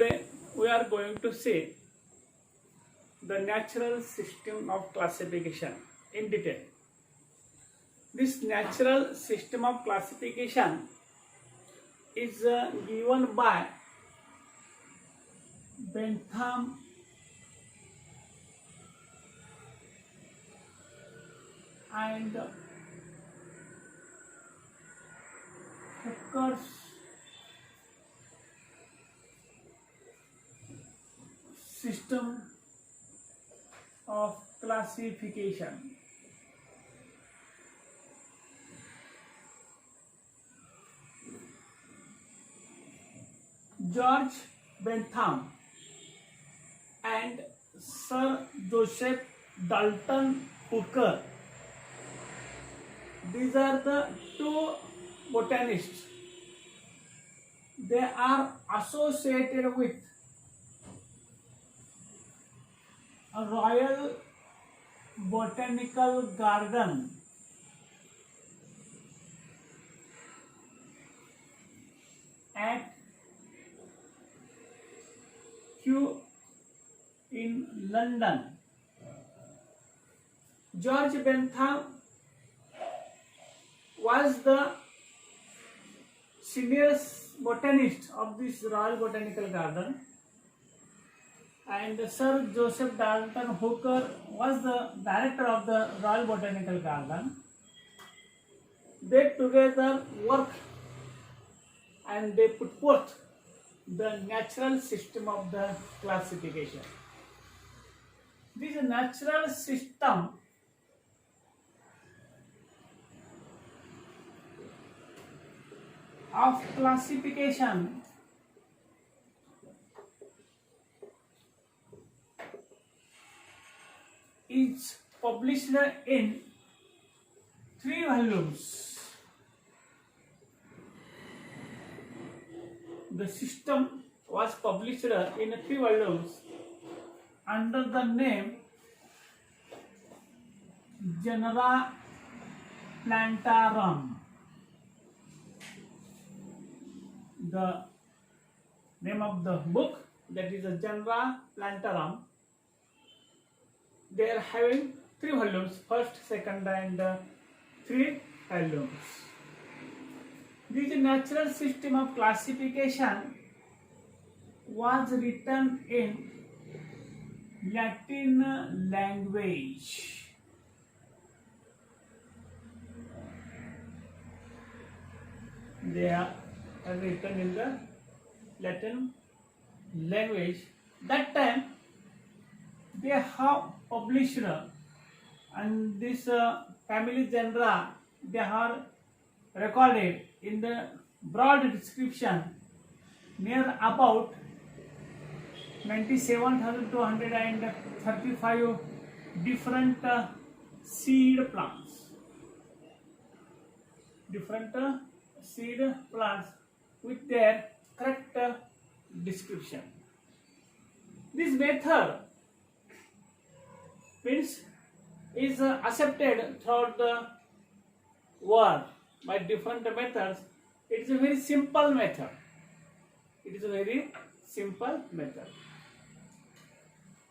Today we are going to see the natural system of classification in detail. This natural system of classification is given by Bentham and Hooker's system of classification. George Bentham and Sir Joseph Dalton Hooker, these are the two botanists. They are associated with a Royal Botanical Garden at Kew in London. George Bentham was the senior botanist of this Royal Botanical Garden, and Sir Joseph Dalton Hooker was the director of the Royal Botanical Garden. They together worked and they put forth the natural system of the classification. This natural system of classification is published in 3 volumes. The system was published in 3 volumes under the name Genera Plantarum. The name of the book, that is a Genera Plantarum. They are having 3 volumes, first, second and 3 volumes. This natural system of classification was written in Latin language. They are written in the Latin language. That time they have published, and this family genera they are recorded in the broad description near about 97,235 different seed plants. Seed plants with their correct description. This method is accepted throughout the world by different methods. It is a very simple method.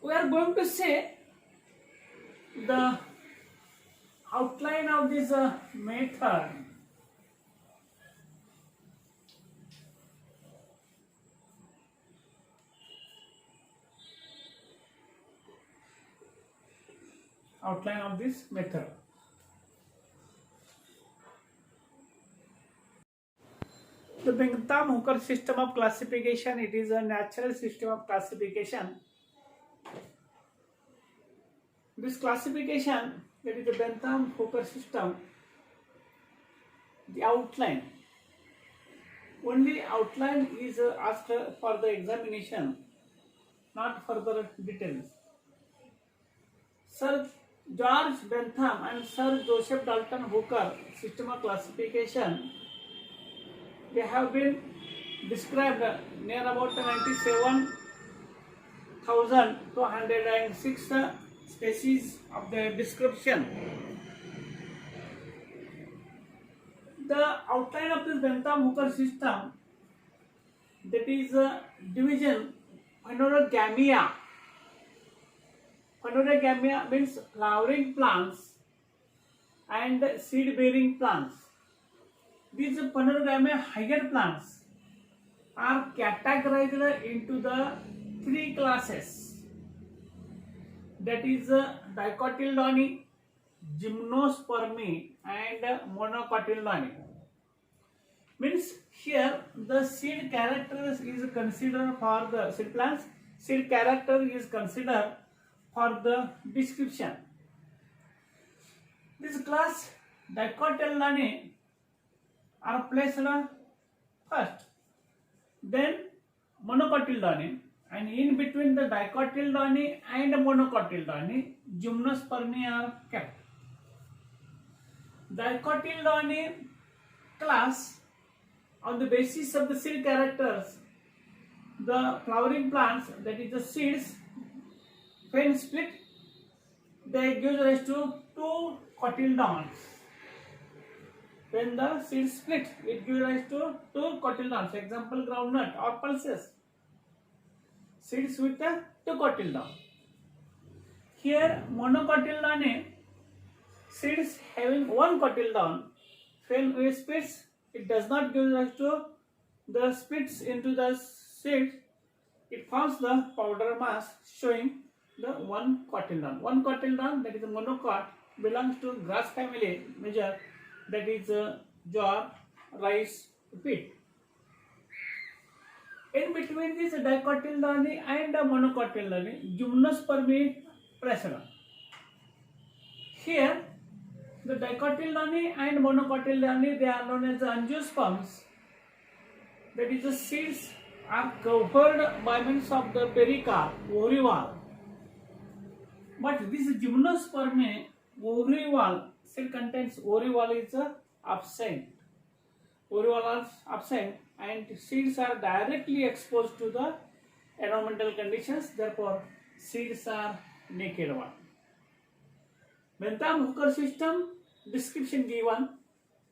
We are going to say the outline of this method. Outline of this method. The Bentham-Hooker system of classification, it is a natural system of classification. This classification, that is the Bentham-Hooker system, the outline. Only outline is asked for the examination, not further details. Sir George Bentham and Sir Joseph Dalton Hooker system of classification, they have been described near about 97,206 species of the description. The outline of this Bentham-Hooker system, that is division Phanerogamia. Phanerogamia means flowering plants and seed-bearing plants. These Phanerogamia higher plants are categorized into the three classes. That is Dicotyledone, Gymnospermy, and Monocotyledone. Means here the seed character is considered for the seed plants. Seed character is considered for the description. This class Dicotyledone are placed first, then Monocotyledone, and in between the Dicotyledone and Monocotyledone, Gymnospermy are kept. Dicotyledone class, on the basis of the seed characters, the flowering plants, that is the seeds, when split, they give rise to two cotyledons. When the seeds split, it gives rise to two cotyledons. Example, groundnut or pulses. Seeds with the two cotyledons. Here, monocotyledone, seeds having one cotyledon. When we splits, it does not give rise to the splits into the seeds. It forms the powder mass showing the one cotyledon. One cotyledon, that is a monocot, belongs to grass family major, that is jowar, rice, wheat. In between this Dicotyledone and Monocotyledone, Gymnospermy present. Here, the Dicotyledone and Monocotyledone, they are known as angiosperms. That is, the seeds are covered by means of the pericarp, ovary wall. But this Gymnospermy, ovary wall, still contains ovary wall is absent. Ovary wall is absent, and seeds are directly exposed to the environmental conditions. Therefore, seeds are naked one. Bentham-Hooker system description given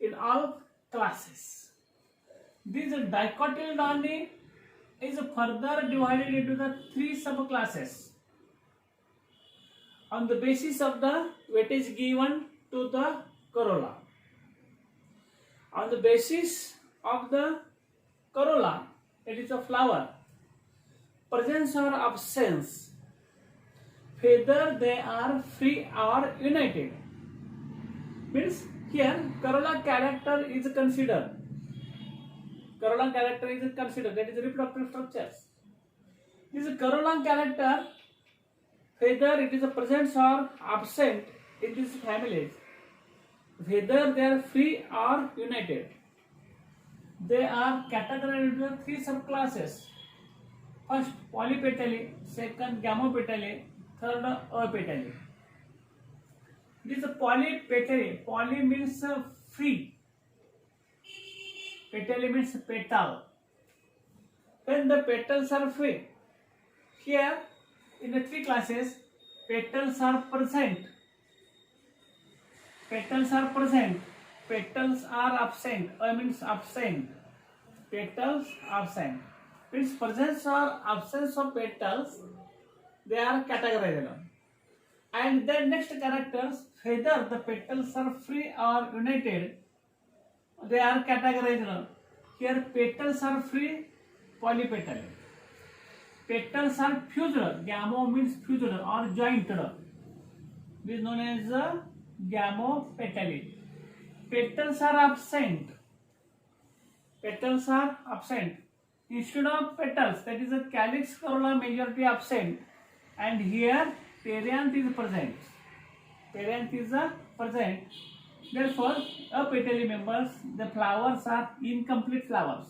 in all classes. This Dicotyledone is further divided into the three subclasses on the basis of the weightage given to the corolla. On the basis of the corolla, it is a flower, presence or absence, whether they are free or united. Means here corolla character is considered. Corolla character is considered, that is reproductive structures. This corolla character, whether it is a present or absent in these families, whether they are free or united, they are categorized into three subclasses. First, polypetally, second, gamopetally, third, apetally. This polypetally, poly means free, petally means petal. When the petals are free, here in the three classes, petals are present. Petals are present. Petals are absent. Means absent. Petals absent. Means presence or absence of petals, they are categorized. And then next characters, whether the petals are free or united, they are categorized. Here petals are free, polypetal. Petals are fused. Gamo means fused or joined. This is known as gamopetally. Petals are absent. Petals are absent. Instead of petals, that is a calyx corolla majority absent, and here perianth is present. Perianth is present. Therefore, apetally members, the flowers are incomplete flowers.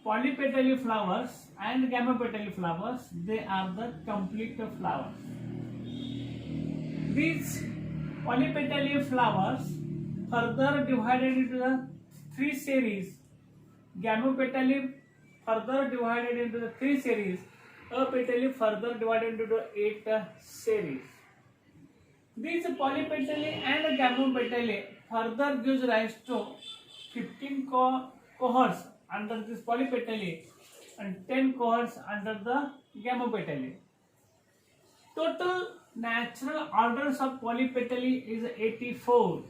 Polypetally flowers and gamopetally flowers, they are the complete flowers. These polypetally flowers further divided into the three series. Gamopetally further divided into the three series. Apetally further divided into the 8 series. These polypetally and gamopetally further gives rise to 15 cohorts under this polypetally, and 10 cohorts under the Gamopetalae. Total natural orders of Polypetalae is 84.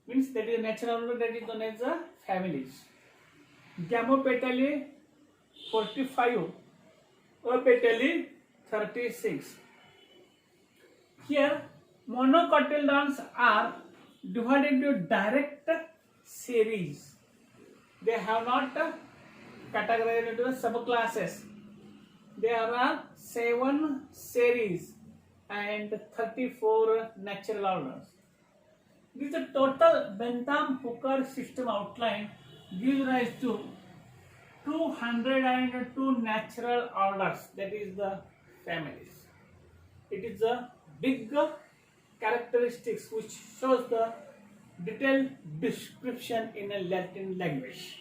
Means that is natural order, that is known as the families. Gamopetalae 45, Apetalae 36. Here monocotyledons are divided into direct series. They have not categorized into the subclasses. There are 7 series and 34 natural orders. This is the total Bentham-Hooker system outline gives rise to 202 natural orders, that is the families. It is a big characteristics which shows the detailed description in a Latin language.